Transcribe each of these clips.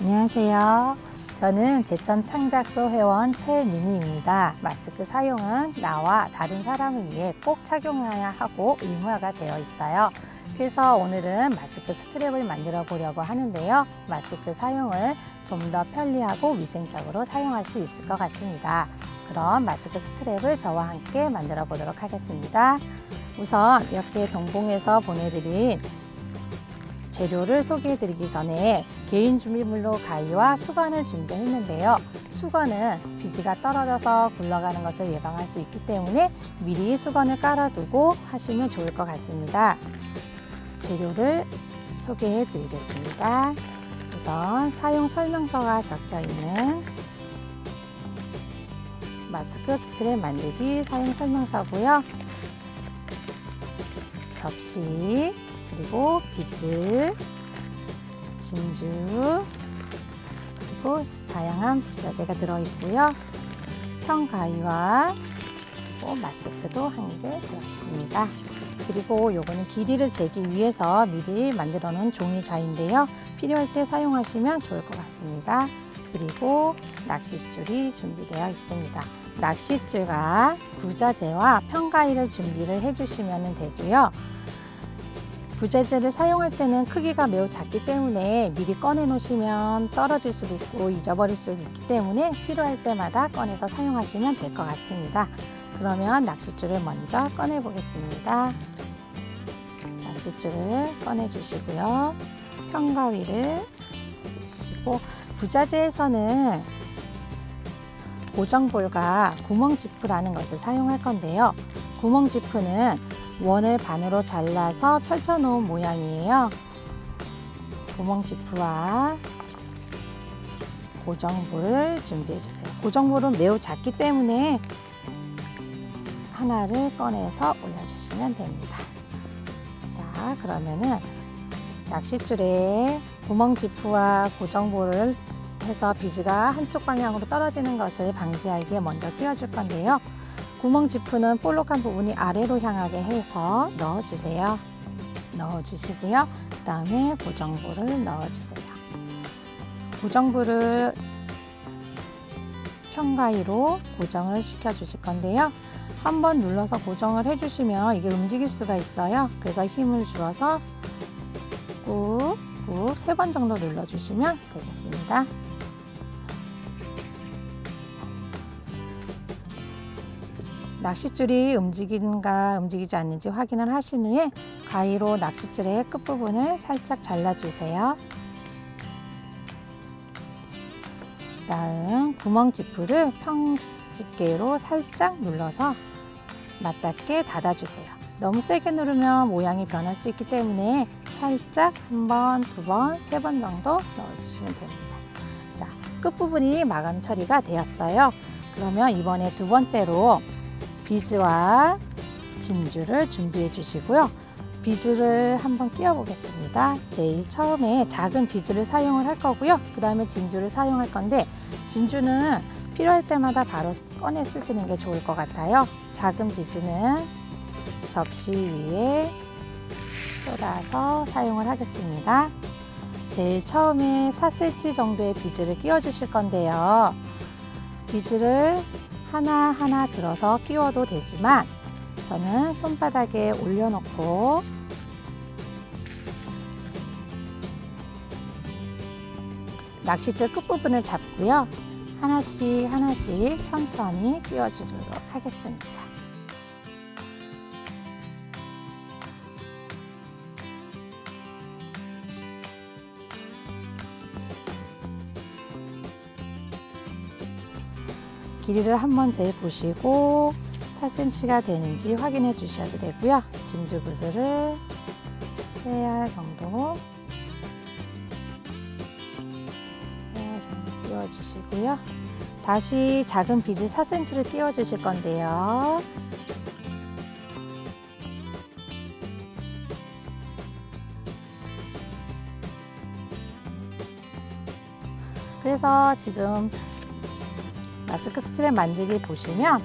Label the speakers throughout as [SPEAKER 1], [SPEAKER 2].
[SPEAKER 1] 안녕하세요. 저는 제천 창작소 회원 최민희입니다. 마스크 사용은 나와 다른 사람을 위해 꼭 착용해야 하고 의무화가 되어 있어요. 그래서 오늘은 마스크 스트랩을 만들어 보려고 하는데요. 마스크 사용을 좀 더 편리하고 위생적으로 사용할 수 있을 것 같습니다. 그럼 마스크 스트랩을 저와 함께 만들어 보도록 하겠습니다. 우선 이렇게 동봉해서 보내드린 재료를 소개해 드리기 전에 개인 준비물로 가위와 수건을 준비했는데요. 수건은 비즈가 떨어져서 굴러가는 것을 예방할 수 있기 때문에 미리 수건을 깔아두고 하시면 좋을 것 같습니다. 재료를 소개해 드리겠습니다. 우선 사용 설명서가 적혀 있는 마스크 스트랩 만들기 사용 설명서고요. 접시, 그리고 비즈, 진주, 그리고 다양한 부자재가 들어있고요. 평가위와 그리고 마스크도 한 개 들어있습니다. 그리고 요거는 길이를 재기 위해서 미리 만들어 놓은 종이자인데요. 필요할 때 사용하시면 좋을 것 같습니다. 그리고 낚싯줄이 준비되어 있습니다. 낚싯줄과 부자재와 평가위를 준비를 해주시면 되고요. 부자재를 사용할 때는 크기가 매우 작기 때문에 미리 꺼내 놓으시면 떨어질 수도 있고 잊어버릴 수도 있기 때문에 필요할 때마다 꺼내서 사용하시면 될 것 같습니다. 그러면 낚싯줄을 먼저 꺼내 보겠습니다. 낚싯줄을 꺼내 주시고요. 평가위를 주시고, 부자재에서는 고정볼과 구멍지프라는 것을 사용할 건데요. 구멍지프는 원을 반으로 잘라서 펼쳐 놓은 모양이에요. 구멍지프와 고정볼을 준비해 주세요. 고정볼은 매우 작기 때문에 하나를 꺼내서 올려주시면 됩니다. 자, 그러면은 낚싯줄에 구멍지프와 고정볼을 해서 비즈가 한쪽 방향으로 떨어지는 것을 방지하기 위해 먼저 끼워줄 건데요. 구멍지프는 볼록한 부분이 아래로 향하게 해서 넣어주세요. 넣어주시고요. 그 다음에 고정볼을 넣어주세요. 고정볼을 평가위로 고정을 시켜주실 건데요. 한번 눌러서 고정을 해주시면 이게 움직일 수가 있어요. 그래서 힘을 주어서 꾹꾹 3번 정도 눌러주시면 되겠습니다. 낚싯줄이 움직이는가 움직이지 않는지 확인을 하신 후에 가위로 낚싯줄의 끝부분을 살짝 잘라주세요. 다음 구멍지프를 평집게로 살짝 눌러서 맞닿게 닫아주세요. 너무 세게 누르면 모양이 변할 수 있기 때문에 살짝 한 번, 두 번, 3번 정도 넣어주시면 됩니다. 자, 끝부분이 마감 처리가 되었어요. 그러면 이번에 두 번째로 비즈와 진주를 준비해 주시고요. 비즈를 한번 끼워 보겠습니다. 제일 처음에 작은 비즈를 사용을 할 거고요. 그 다음에 진주를 사용할 건데, 진주는 필요할 때마다 바로 꺼내 쓰시는 게 좋을 것 같아요. 작은 비즈는 접시 위에 쏟아서 사용을 하겠습니다. 제일 처음에 4cm 정도의 비즈를 끼워 주실 건데요. 비즈를 하나하나 들어서 끼워도 되지만 저는 손바닥에 올려놓고 낚싯줄 끝부분을 잡고요. 하나씩 천천히 끼워주도록 하겠습니다. 길이를 한번 재보시고 4cm가 되는지 확인해 주셔도 되고요. 진주구슬을 3알 정도 끼워주시고요. 다시 작은 비즈 4cm를 끼워주실 건데요. 그래서 지금 마스크 스트랩 만들기 보시면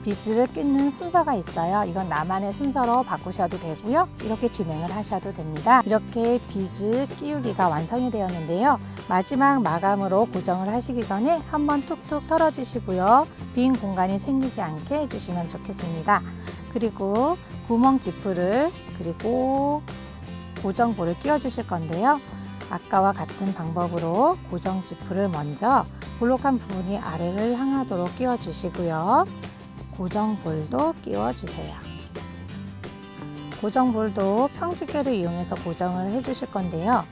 [SPEAKER 1] 비즈를 끼는 순서가 있어요. 이건 나만의 순서로 바꾸셔도 되고요. 이렇게 진행을 하셔도 됩니다. 이렇게 비즈 끼우기가 완성이 되었는데요. 마지막 마감으로 고정을 하시기 전에 한번 툭툭 털어주시고요. 빈 공간이 생기지 않게 해주시면 좋겠습니다. 그리고 구멍 지프를 그리고 고정볼을 끼워 주실 건데요. 아까와 같은 방법으로 고정 지프를 먼저 볼록한 부분이 아래를 향하도록 끼워 주시고요. 고정볼도 끼워 주세요. 고정볼도 평집게를 이용해서 고정을 해 주실 건데요.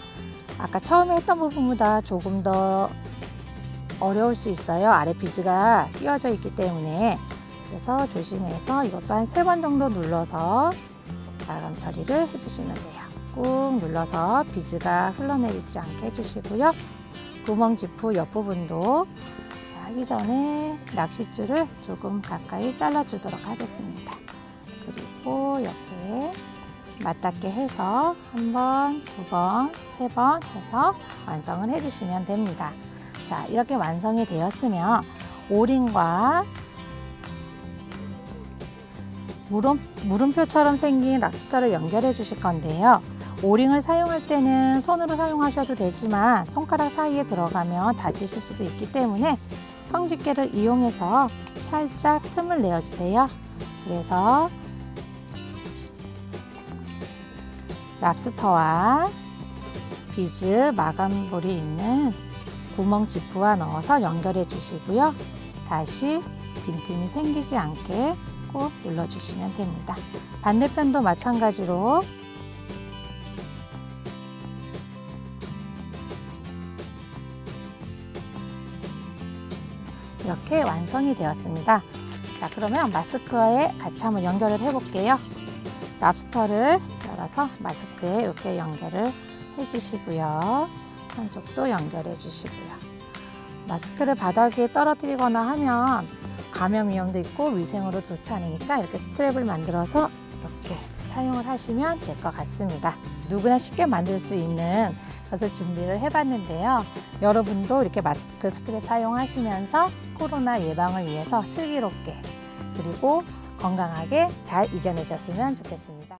[SPEAKER 1] 아까 처음에 했던 부분보다 조금 더 어려울 수 있어요. 아래 비즈가 끼워져 있기 때문에. 그래서 조심해서 이것도 한 3번 정도 눌러서 마감 처리를 해주시면 돼요. 꾹 눌러서 비즈가 흘러내리지 않게 해주시고요. 구멍 지프 옆부분도 하기 전에 낚싯줄을 조금 가까이 잘라주도록 하겠습니다. 그리고 옆에 맞닿게 해서 1번, 2번, 3번 해서 완성을 해주시면 됩니다. 자, 이렇게 완성이 되었으면 오링과 물음표처럼 생긴 랍스터를 연결해 주실 건데요. 오링을 사용할 때는 손으로 사용하셔도 되지만 손가락 사이에 들어가면 다치실 수도 있기 때문에 평집게를 이용해서 살짝 틈을 내어주세요. 그래서 랍스터와 비즈 마감볼이 있는 구멍 지프와 넣어서 연결해 주시고요. 다시 빈틈이 생기지 않게 꾹 눌러주시면 됩니다. 반대편도 마찬가지로 이렇게 완성이 되었습니다. 자, 그러면 마스크에 같이 한번 연결을 해 볼게요. 랍스터를 열어서 마스크에 이렇게 연결을 해 주시고요. 한쪽도 연결해 주시고요. 마스크를 바닥에 떨어뜨리거나 하면 감염 위험도 있고 위생으로 좋지 않으니까 이렇게 스트랩을 만들어서 이렇게 사용을 하시면 될 것 같습니다. 누구나 쉽게 만들 수 있는 것을 준비를 해봤는데요. 여러분도 이렇게 마스크 스트랩 사용하시면서 코로나 예방을 위해서 슬기롭게 그리고 건강하게 잘 이겨내셨으면 좋겠습니다.